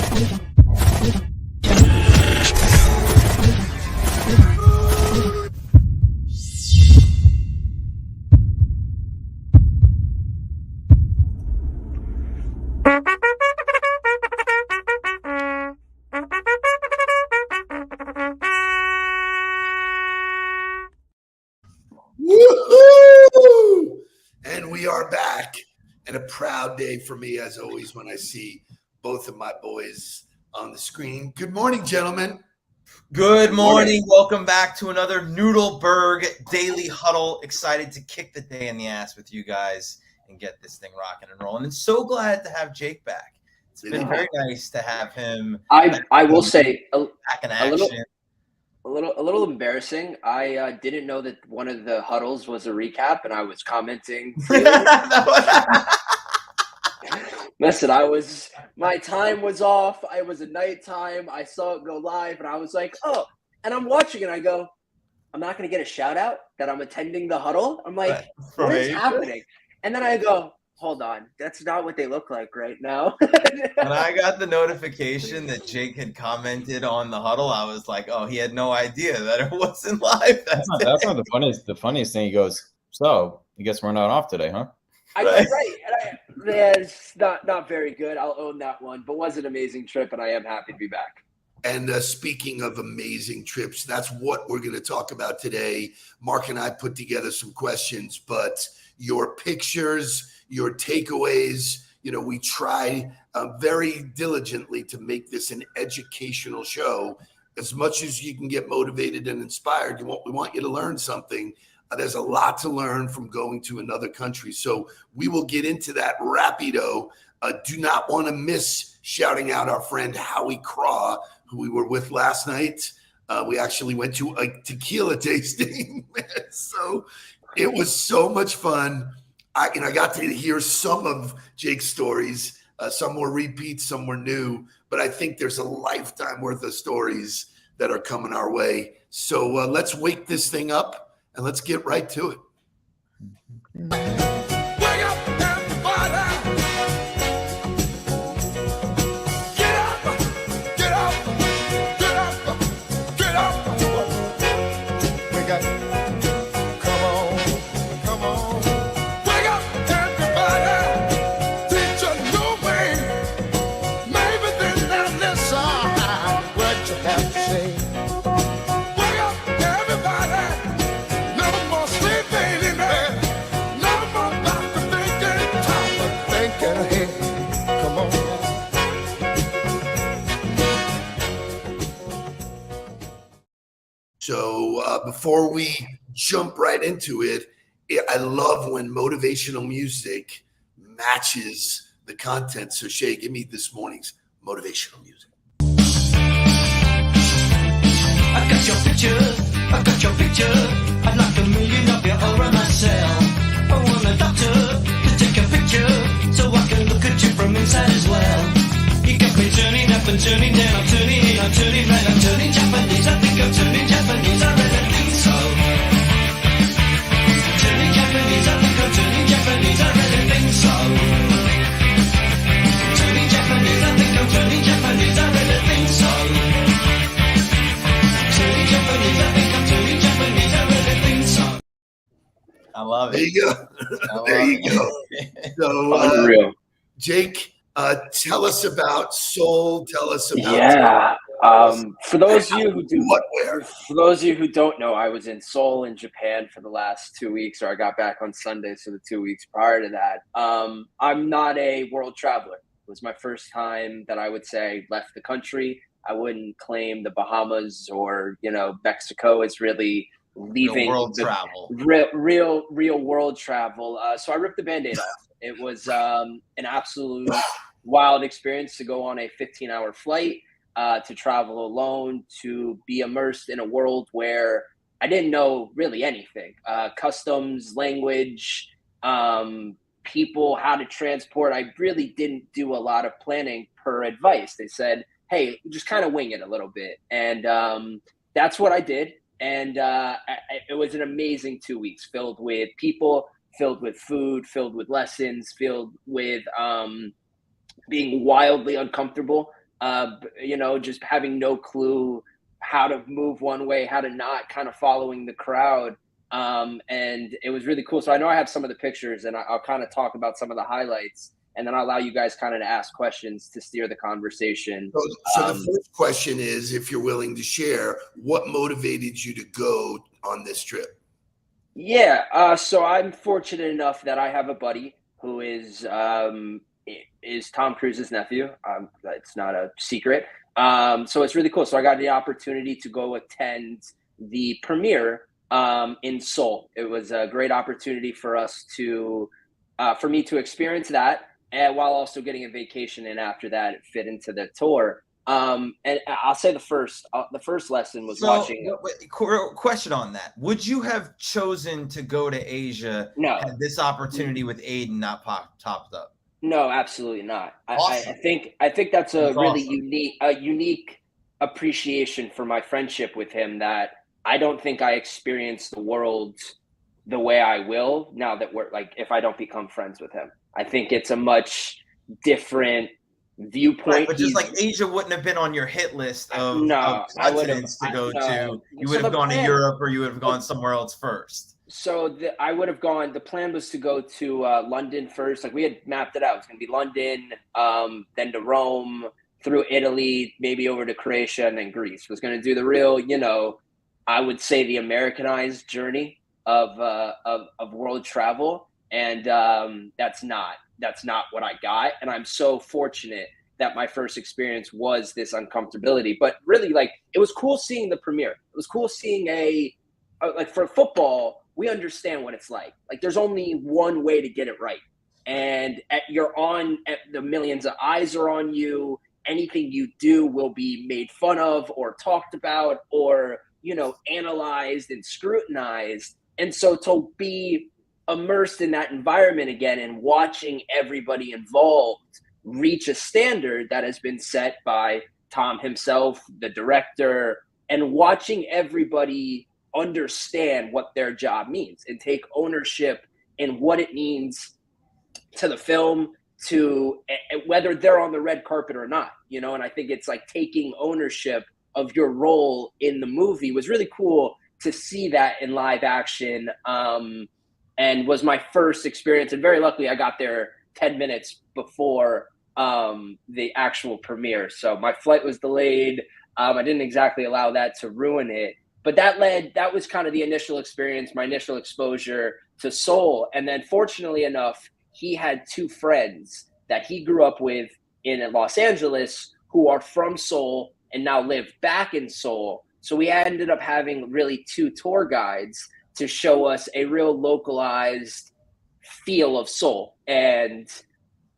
Woohoo! And we are back. And a proud day for me, as always, when I see both of my boys on the screen. Good morning, gentlemen. Good morning. Welcome back to another Nudelberg Daily Huddle. Excited to kick the day in the ass with you guys and get this thing rocking and rolling. And so glad to have Jake back. It's been very nice to have him. I will say back in action. A little embarrassing. I didn't know that one of the huddles was a recap, and I was commenting. Listen, my time was off. I was at nighttime. I saw it go live, and I was like, oh, and I'm watching it. I go, I'm not going to get a shout out that I'm attending the huddle. I'm like, what is happening? And then I go, hold on, that's not what they look like right now. When I got the notification that Jake had commented on the huddle, I was like, oh, he had no idea that it wasn't live. That's not the funniest. The funniest thing, he goes, so I guess we're not off today, huh? It's not very good. I'll own that one, but was an amazing trip, and I am happy to be back. And speaking of amazing trips, that's what we're going to talk about today. Mark and I put together some questions, but your pictures, your takeaways, we try very diligently to make this an educational show. As much as you can get motivated and inspired, we want you to learn something. There's a lot to learn from going to another country. So we will get into that rapido. Do not want to miss shouting out our friend Howie Craw, who we were with last night. We actually went to a tequila tasting. So it was so much fun. I got to hear some of Jake's stories. Some were repeats, some were new. But I think there's a lifetime worth of stories that are coming our way. So let's wake this thing up. And let's get right to it. Wake up, everybody. Get up, get up, get up, get up. Wake up. Come on. Wake up, everybody. Teach a new way. Maybe then they'll listen what you have to say. So before we jump right into it, I love when motivational music matches the content. So Shay, give me this morning's motivational music. I got your picture. I'd like a million of you over myself. I want a doctor to take a picture so I can look at you from inside as well. You got me turning up and turning down, I'm turning in, I'm turning right, I'm turning Japanese. I think I'm turning Japanese, I really think so. Turning Japanese, I think I'm turning Japanese, I really think so. Turning Japanese, I think I'm turning Japanese, I really think so. Turning Japanese, I think I'm turning Japanese, I really think so. I love it. There you go. There you go. So, unreal. Jake, tell us about Seoul. Tell us about for those of you who don't know, I was in Seoul in Japan for the last 2 weeks, or I got back on Sunday, so the 2 weeks prior to that. I'm not a world traveler. It was my first time that I would say left the country. I wouldn't claim the Bahamas or Mexico as really leaving real world travel. So I ripped the Band-Aid off. It was an absolute wild experience to go on a 15-hour flight, to travel alone, to be immersed in a world where I didn't know really anything. Customs, language, people, how to transport. I really didn't do a lot of planning per advice. They said, hey, just kind of wing it a little bit. And that's what I did. And it was an amazing 2 weeks filled with people, filled with food, filled with lessons, filled with being wildly uncomfortable, just having no clue how to move one way, how to not, kind of following the crowd. And it was really cool. So I know I have some of the pictures, and I'll kind of talk about some of the highlights, and then I'll allow you guys kind of to ask questions to steer the conversation. So the first question is, if you're willing to share, what motivated you to go on this trip? Yeah, so I'm fortunate enough that I have a buddy who is Tom Cruise's nephew. It's not a secret. So it's really cool. So I got the opportunity to go attend the premiere in Seoul. It was a great opportunity for me to experience that, and while also getting a vacation. And after that, it fit into the tour. And I'll say the first lesson was watching. Question on that: would you have chosen to go to Asia had this opportunity with Aiden not topped up? No, absolutely not. Awesome. I think that's a really awesome. unique appreciation for my friendship with him, that I don't think I experienced the world the way I will now that we're like, if I don't become friends with him. I think it's a much different viewpoint. Right, but just like Asia wouldn't have been on your hit list of continents to go to. You would have gone to Europe, or you would have gone somewhere else first. So I would have gone. The plan was to go to London first. Like, we had mapped it out. It's going to be London, then to Rome, through Italy, maybe over to Croatia, and then Greece. Was going to do the real, I would say, the Americanized journey of world travel, and that's not what I got. And I'm so fortunate that my first experience was this uncomfortability. But really, like, it was cool seeing the premiere. It was cool seeing like, for football, we understand what it's like. Like, there's only one way to get it right. And the millions of eyes are on you. Anything you do will be made fun of or talked about or, analyzed and scrutinized. And so to be immersed in that environment again and watching everybody involved reach a standard that has been set by Tom himself, the director, and watching everybody understand what their job means and take ownership in what it means to the film, to whether they're on the red carpet or not, and I think it's like taking ownership of your role in the movie was really cool to see that in live action, and was my first experience. And very luckily I got there 10 minutes before the actual premiere. So my flight was delayed. I didn't exactly allow that to ruin it. But that was kind of the initial experience, my initial exposure to Seoul. And then fortunately enough, he had two friends that he grew up with in Los Angeles who are from Seoul and now live back in Seoul. So we ended up having really two tour guides to show us a real localized feel of Seoul. And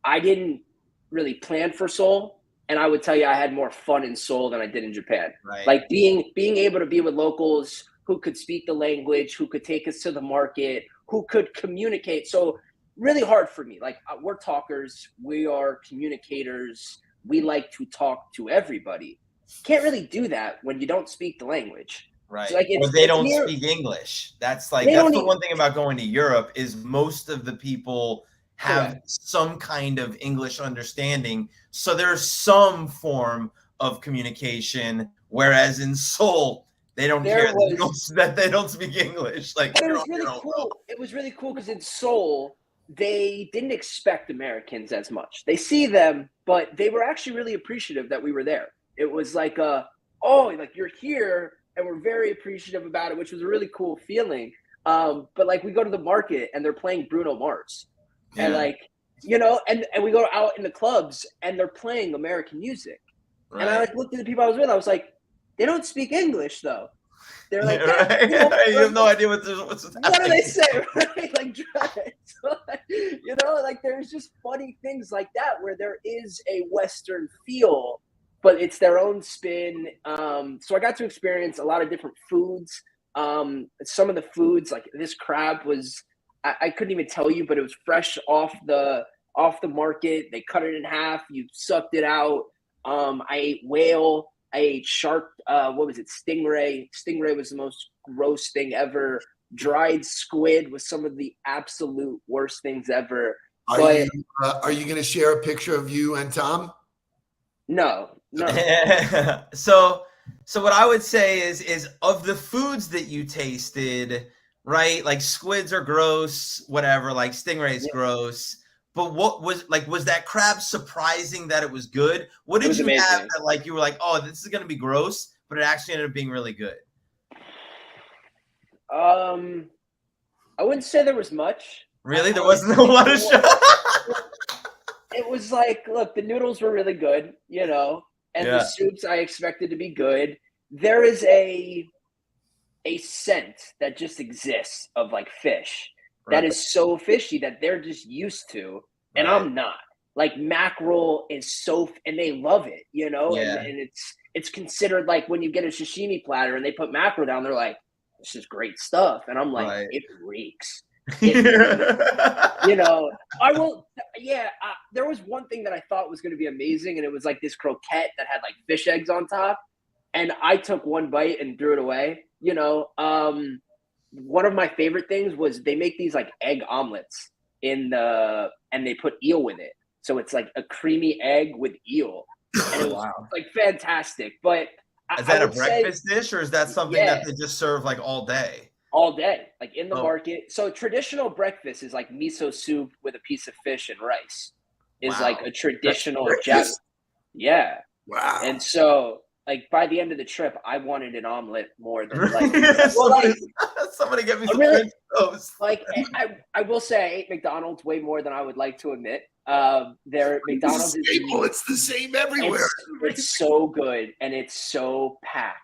I didn't really plan for Seoul. And I would tell you, I had more fun in Seoul than I did in Japan. Right. Like being able to be with locals who could speak the language, who could take us to the market, who could communicate. So really hard for me. Like, we're talkers, we are communicators. We like to talk to everybody. Can't really do that when you don't speak the language. Right. So, like, or they don't speak English. That's the one thing about going to Europe is most of the people have some kind of English understanding. So there's some form of communication, whereas in Seoul, they don't care that they don't speak English. Like, but it was really cool. It was really cool because in Seoul, they didn't expect Americans as much. They see them, but they were actually really appreciative that we were there. It was like, like, you're here, and we're very appreciative about it, which was a really cool feeling. But like, we go to the market and they're playing Bruno Mars. Yeah. And like, and we go out in the clubs and they're playing American music. Right. And I like looked at the people I was with. I was like, they don't speak English though. They're like, you have no idea what's happening. What do they say? Right? Like, so, like there's just funny things like that where there is a Western feel, but it's their own spin. So I got to experience a lot of different foods. Some of the foods, like this crab was, I couldn't even tell you, but it was fresh off the market. They cut it in half. You sucked it out. I ate whale. I ate shark. What was it? Stingray. Stingray was the most gross thing ever. Dried squid was some of the absolute worst things ever. Are you going to share a picture of you and Tom? No. No. So what I would say is of the foods that you tasted, right? Like squids are gross, whatever, like stingray's gross. But what was that crab surprising that it was good? What It did was you have amazing. that like you were like, oh, this is gonna be gross, but it actually ended up being really good? I wouldn't say there was much. Really? There wasn't a lot of shit. It was like, look, the noodles were really good, you know, and the Yeah. soups I expected to be good. There is a scent that just exists of like fish that Right. is so fishy that they're just used to, and Right. I'm not. Like mackerel is and they love it, you know, Yeah. and it's considered like when you get a sashimi platter and they put mackerel down, they're like, this is great stuff, and I'm like, Right. it reeks. You know, I will. Yeah, there was one thing that I thought was going to be amazing, and it was like this croquette that had like fish eggs on top, and I took one bite and threw it away. You know, one of my favorite things was they make these like egg omelets and they put eel with it, so it's like a creamy egg with eel, and it was Wow. like fantastic. But Is that I a would say breakfast dish, or is that something Yeah. that they just serve like all day? all day, like in the Oh. market. So traditional breakfast is like miso soup with a piece of fish and rice. Is Wow. like a traditional breakfast? Jap. Yeah, Wow. and so like by the end of the trip, I wanted an omelet more than like. somebody, somebody get me some really- French toast. Like I will say I ate McDonald's way more than I would like to admit. Their McDonald's is It's the same everywhere. it's so good and it's so packed.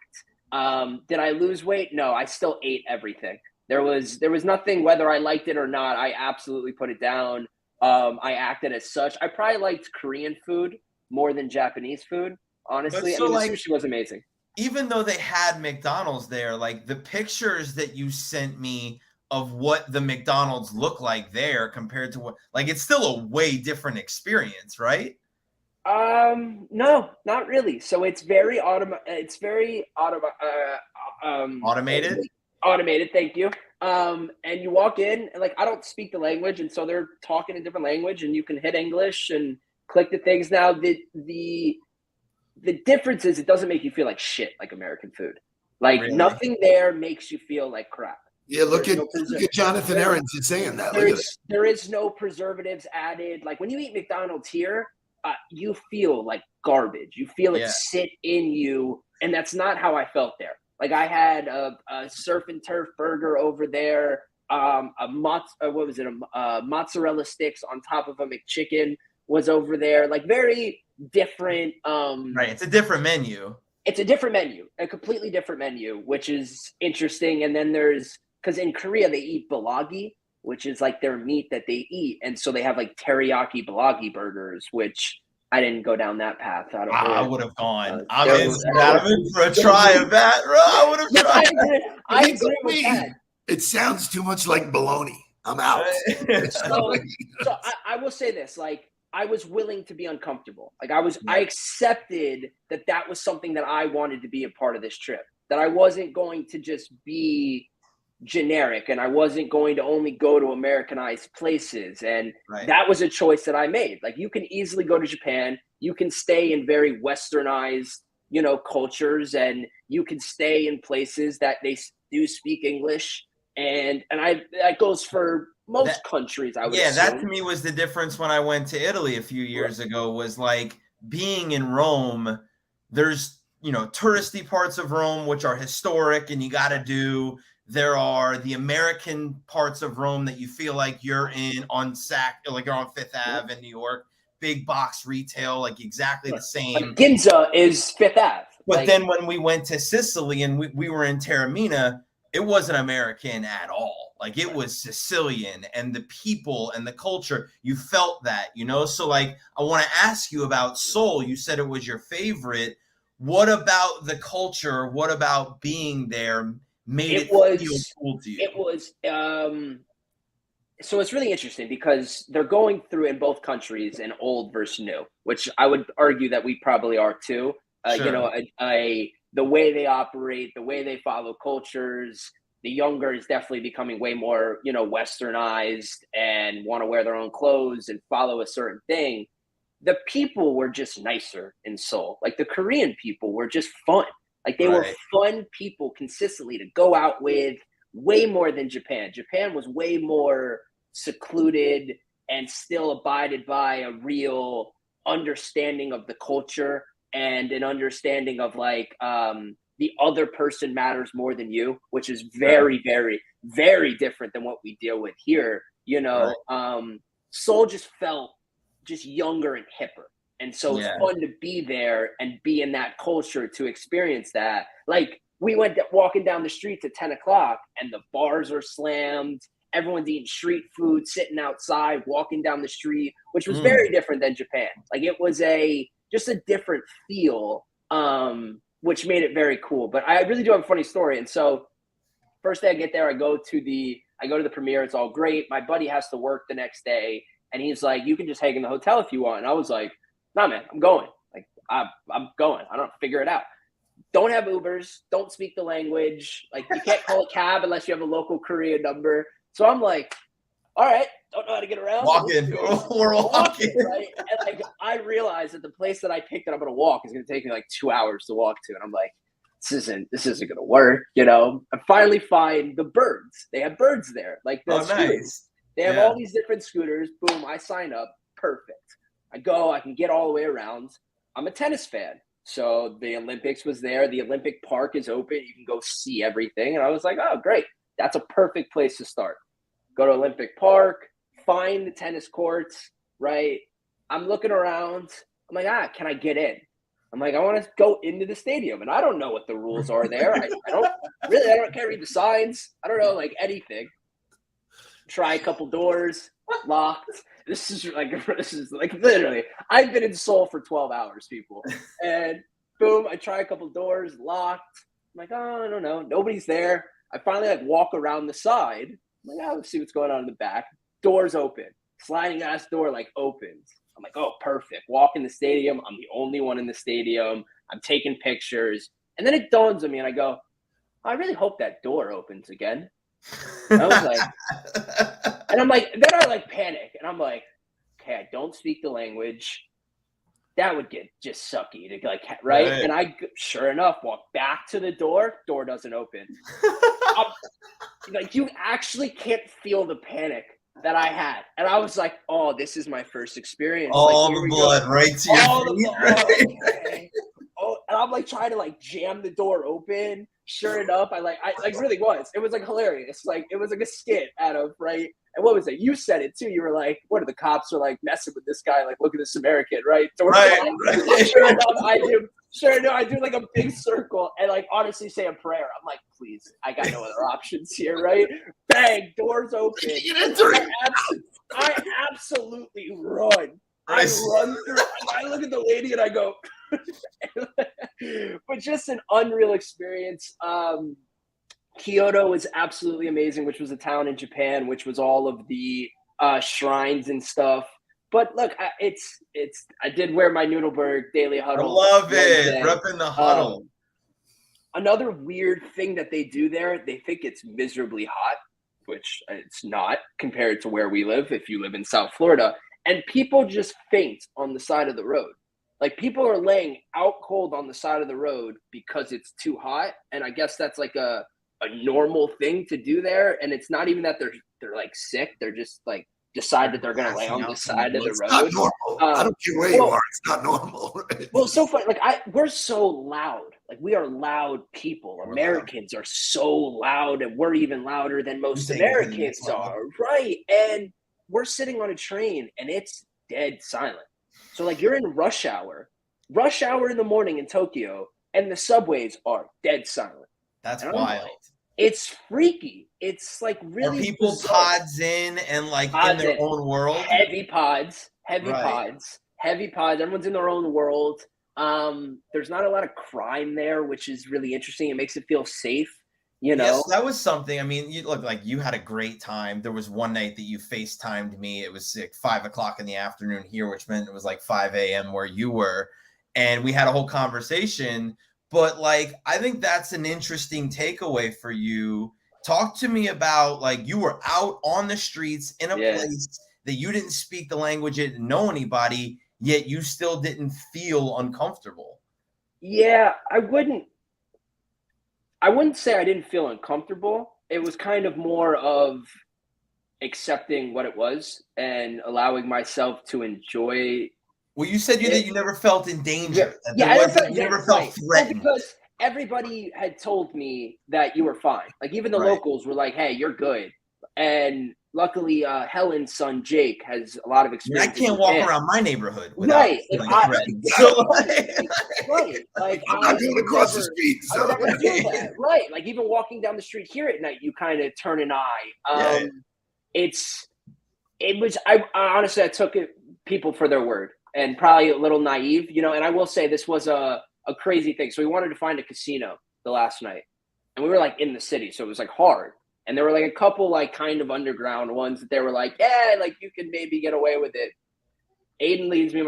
Did I lose weight? No, I still ate everything. There was nothing, whether I liked it or not. I absolutely put it down. I acted as such. I probably liked Korean food more than Japanese food. Honestly, so, I mean, like- the sushi was amazing. Even though they had McDonald's there, like the pictures that you sent me of what the McDonald's look like there compared to what, like it's still a way different experience, right? No, not really. So it's very automated. Automated, thank you. And you walk in, and like I don't speak the language, and so they're talking a different language, and you can hit English and click the things. Now the difference is it doesn't make you feel like shit like American food. Like Really? nothing there makes you feel like crap. Yeah, look There's at no look at Jonathan Aarons is saying that. Look at it. There is no preservatives added. Like when you eat McDonald's here, you feel like garbage. You feel it Yeah. sit in you, and that's not how I felt there. Like I had a surf and turf burger over there, mozzarella sticks on top of a McChicken was over there. Like very different. Right. It's a different menu. It's a different menu, a completely different menu, which is interesting. And then because in Korea they eat bulgogi, which is like their meat that they eat, and so they have like teriyaki bulgogi burgers, which I didn't go down that path. I would have gone. I'm I'm in for a try of that, bro. I would have No, I tried. agree. I It's agree with me. that. It sounds too much like baloney. I'm out. So I will say this: like I was willing to be uncomfortable. Like I accepted that was something that I wanted to be a part of this trip. That I wasn't going to just be generic, and I wasn't going to only go to Americanized places. And Right. that was a choice that I made. Like you can easily go to Japan. You can stay in very westernized, cultures, and you can stay in places that they do speak English. And that goes for most countries, I would Yeah, that assume. to me was the difference when I went to Italy a few years ago, was like being in Rome, there's, touristy parts of Rome, which are historic and you got to do. There are the American parts of Rome that you feel like you're in on like you're on Fifth Ave in New York, big box retail, like exactly the same. Like Ginza is Fifth Ave. But then when we went to Sicily and we were in Taormina, it wasn't American at all. Like it was Sicilian, and the people and the culture, you felt that, So like, I want to ask you about Seoul. You said it was your favorite. What about the culture? What about being there made it feel cool to you? It was, so it's really interesting because they're going through in both countries an old versus new, which I would argue that we probably are too. Sure. The way they operate, the way they follow cultures, the younger is definitely becoming way more, westernized and want to wear their own clothes and follow a certain thing. the people were just nicer in Seoul. Like the Korean people were just fun. Like they were Right. fun people consistently to go out with, way more than Japan. Japan was way more secluded and still abided by a real understanding of the culture and an understanding of like the other person matters more than you, which is very, very, very different than what we deal with here. You know, Seoul just felt just younger and hipper. And so it's fun to be there and be in that culture to experience that. Like we went walking down the streets at 10 o'clock and the bars are slammed. Everyone's eating street food, sitting outside, walking down the street, which was very different than Japan. Like it was just a different feel, which made it very cool. But I really do have a funny story. And so first day I get there, I go to the premiere. It's all great. My buddy has to work the next day. And he's like, you can just hang in the hotel if you want. And I was like, nah, man, I'm going. Like, I'm going. I don't figure it out. Don't have Ubers. Don't speak the language. Like, you can't call a cab unless you have a local Korean number. So I'm like, all right, don't know how to get around. Walking. We're walking. Right? And like, I realized that the place that I picked that I'm going to walk is going to take me like 2 hours to walk to. And I'm like, this isn't going to work. You know, I finally find the birds. They have birds there. Like, the nice. They have all these different scooters. Boom, I sign up. Perfect. I go, I can get all the way around. I'm a tennis fan. So the Olympics was there. The Olympic Park is open. You can go see everything. And I was like, oh, great. That's a perfect place to start. Go to Olympic Park, find the tennis courts, right? I'm looking around. I'm like, can I get in? I'm like, I want to go into the stadium. And I don't know what the rules are there. I can't read the signs. I don't know, like, anything. Try a couple doors, locked. This is like literally, I've been in Seoul for 12 hours, people. And boom, I try a couple doors, locked. I'm like, oh, I don't know. Nobody's there. I finally like walk around the side. I'm like, let's see what's going on in the back. Doors open. Sliding glass door like opens. I'm like, oh, perfect. Walk in the stadium. I'm the only one in the stadium. I'm taking pictures. And then it dawns on me and I go, I really hope that door opens again. I was like, and I'm like, then I like panic and I'm like, okay, I don't speak the language. That would get just sucky to like, right? And I, sure enough, walk back to the door doesn't open. Like, you actually can't feel the panic that I had. And I was like, oh, this is my first experience. All like, the blood right to your feet. Okay. Oh, and I'm like trying to like jam the door open. Sure enough, I really was. It was like hilarious. Like, it was like a skit out of, right? And what was it? You said it too. You were like, what are the cops are like messing with this guy? Like, look at this American, right? Right. Sure enough, I do like a big circle and like honestly say a prayer. I'm like, please, I got no other options here, right? Bang, doors open. I absolutely run. I run through. I look at the lady and I go, but just an unreal experience. Kyoto was absolutely amazing, which was a town in Japan, which was all of the shrines and stuff. But look, I did wear my Nudelberg daily huddle. I love it. Repping the huddle. Another weird thing that they do there, they think it's miserably hot, which it's not compared to where we live. If you live in South Florida, and people just faint on the side of the road. Like, people are laying out cold on the side of the road because it's too hot. And I guess that's like a normal thing to do there. And it's not even that they're like sick. They're just like decide that they're going to lay on the side of the road. It's not normal. I don't care where you are. It's not normal. Right? Well, it's so funny. Like, we're so loud. Like, we are loud people. Americans are so loud, and we're even louder than most Americans are. Right. And we're sitting on a train and it's dead silent. So like, you're in rush hour in the morning in Tokyo, and the subways are dead silent. That's wild. Like, it's freaky. It's like really. Are people bizarre. pods in and like in their own world? Heavy pods. Everyone's in their own world. There's not a lot of crime there, which is really interesting. It makes it feel safe. You know, yes, that was something. I mean, you look like you had a great time. There was one night that you FaceTimed me. It was like 5 o'clock in the afternoon here, which meant it was like 5 a.m. where you were. And we had a whole conversation. But like, I think that's an interesting takeaway for you. Talk to me about, like, you were out on the streets in a place that you didn't speak the language, didn't know anybody. yet you still didn't feel uncomfortable. Yeah, I wouldn't say I didn't feel uncomfortable. It was kind of more of accepting what it was and allowing myself to enjoy. Well, you said that you never felt in danger. Yeah, You never felt threatened. Well, because everybody had told me that you were fine. Like even the locals were like, "Hey, you're good." And luckily, Helen's son Jake has a lot of experience. I can't walk around my neighborhood without feeling threatened. Right. Like I'm not going across the street. I would never do that. Right. Like even walking down the street here at night, you kind of turn an eye. I honestly, I took people for their word and probably a little naive, you know, and I will say this was a crazy thing. So we wanted to find a casino the last night and we were like in the city. So it was like hard. And there were like a couple like kind of underground ones that they were like, yeah, like you could maybe get away with it. My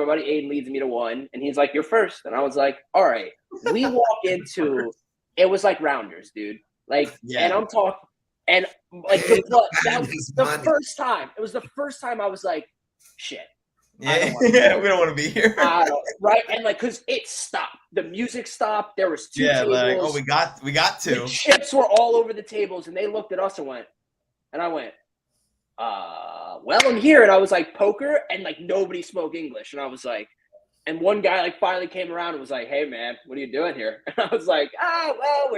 buddy Aiden leads me to one and he's like, you're first. And I was like, all right. We walk into, it was like Rounders, dude. Like, and I'm talking, and like that was the first time. It was the first time I was like, shit. Yeah, we don't want to be here. Right. And like, cause it stopped. The music stopped. There was two tables. Like, oh, we got to. The chips were all over the tables and they looked at us and I went, well, I'm here. And I was like, poker, and like nobody spoke English. And I was like, and one guy like finally came around and was like, hey man, what are you doing here? And I was like, well,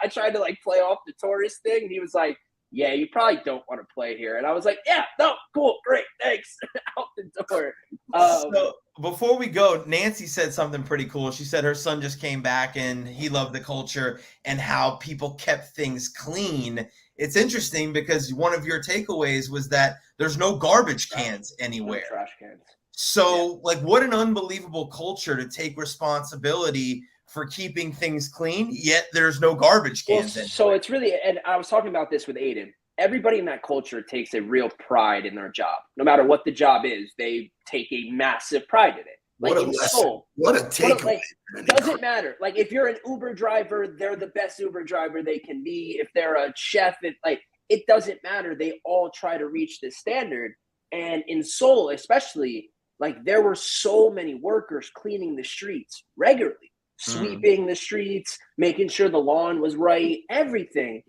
I tried to like play off the tourist thing. And he was like, yeah, you probably don't want to play here. And I was like, yeah, no, cool, great, thanks. Out the door. So before we go, Nancy said something pretty cool. She said her son just came back and he loved the culture and how people kept things clean. It's interesting because one of your takeaways was that there's no garbage cans anywhere. No trash cans. So like what an unbelievable culture to take responsibility for keeping things clean, yet there's no garbage cans. Well, so it's really, and I was talking about this with Aiden, everybody in that culture takes a real pride in their job. No matter what the job is, they take a massive pride in it. Like what a lesson. What a takeaway. Doesn't matter. Like if you're an Uber driver, they're the best Uber driver they can be. If they're a chef, it doesn't matter. They all try to reach this standard. And in Seoul, especially, like there were so many workers cleaning the streets regularly. Sweeping the streets, making sure the lawn was right, everything.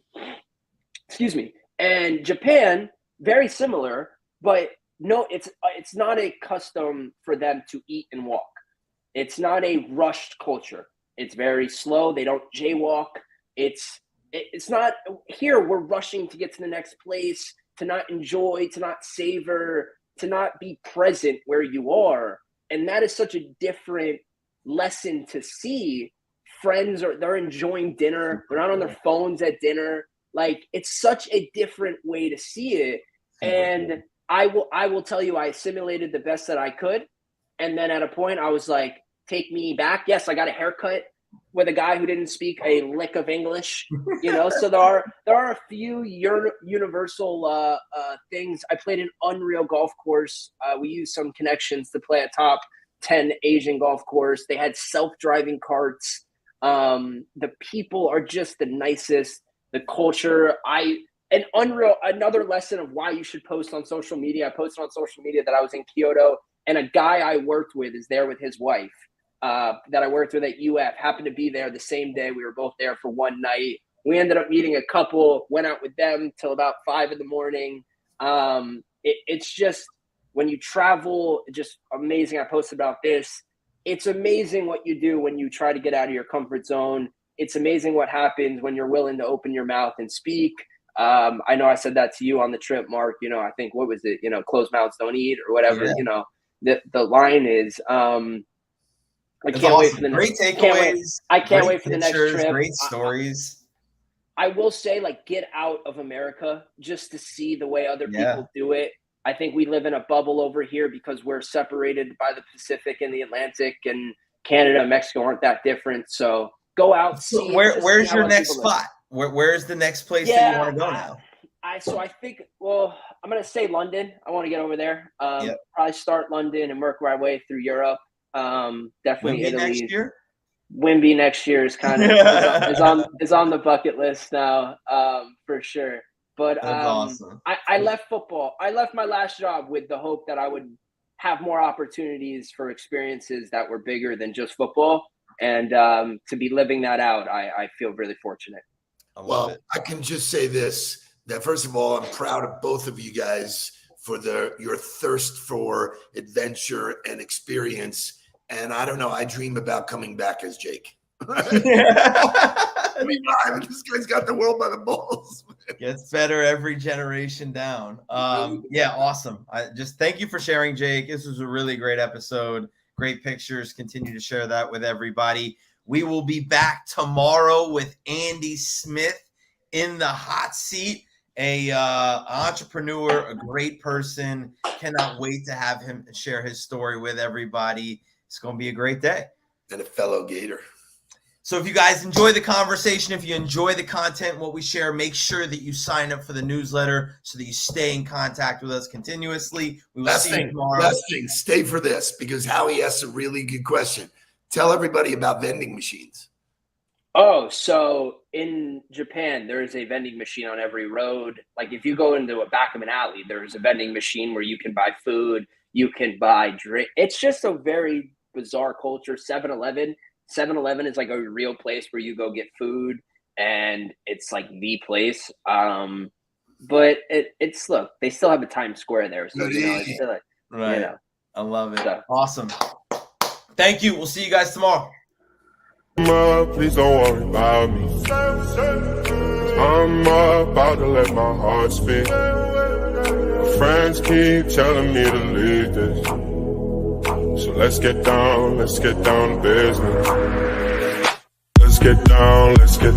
Excuse me. And Japan, very similar, but no, it's not a custom for them to eat and walk. It's not a rushed culture. It's very slow. They don't jaywalk. It's not here. We're rushing to get to the next place, to not enjoy, to not savor, to not be present where you are. And that is such a different lesson to see. Friends they're enjoying dinner, they're not on their phones at dinner. Like it's such a different way to see it. And I will tell you, I assimilated the best that I could, and then at a point I was like, take me back. Yes, I got a haircut with a guy who didn't speak a lick of English, you know. So there are a few universal things. I played an unreal golf course. We used some connections to play a top 10 Asian golf course. They had self-driving carts. The people are just the nicest. The culture, another lesson of why you should post on social media. I posted on social media that I was in Kyoto, and a guy I worked with is there with his wife that I worked with at UF, happened to be there the same day. We were both there for one night. We ended up meeting a couple, went out with them till about 5 a.m. It's just, when you travel, just amazing. I posted about this. It's amazing what you do when you try to get out of your comfort zone. It's amazing what happens when you're willing to open your mouth and speak. I know I said that to you on the trip, Mark. You know, I think, what was it? You know, closed mouths don't eat, or whatever. Yeah. You know, the line is. I can't wait for the great takeaways. I can't wait for the next trip. Great stories. I will say, like, get out of America just to see the way other people do it. I think we live in a bubble over here because we're separated by the Pacific and the Atlantic, and Canada and Mexico aren't that different. So go out. See where's your next spot? Where's the next place that you want to go now? I think, well, I'm going to say London. I want to get over there. Probably start London and work my way through Europe. Definitely Italy. Next year? Wimby next year is kind of is on the bucket list now, for sure. But awesome. I left football. I left my last job with the hope that I would have more opportunities for experiences that were bigger than just football. And to be living that out, I feel really fortunate. Well, I can just say this, that first of all, I'm proud of both of you guys for your thirst for adventure and experience. And I don't know, I dream about coming back as Jake. I mean, this guy's got the world by the balls. Gets better every generation down. Yeah, awesome. I just thank you for sharing, Jake. This was a really great episode. Great pictures. Continue to share that with everybody. We will be back tomorrow with Andy Smith in the hot seat. A entrepreneur, a great person. Cannot wait to have him share his story with everybody. It's going to be a great day. And a fellow Gator. So if you guys enjoy the conversation, if you enjoy the content, what we share, make sure that you sign up for the newsletter so that you stay in contact with us continuously. We will see you tomorrow. Last thing, stay for this, because Howie asked a really good question. Tell everybody about vending machines. Oh, so in Japan, there is a vending machine on every road. Like if you go into a back of an alley, there's a vending machine where you can buy food, you can buy drink. It's just a very bizarre culture. 7-Eleven is like a real place where you go get food, and it's like the place. But it's look, they still have a Times Square there, so it's still like, right. I love it. So. Awesome. Thank you. We'll see you guys tomorrow. Please don't worry about me. I'm about to let my heart speak. My friends keep telling me to leave this. So let's get down to business. Let's get down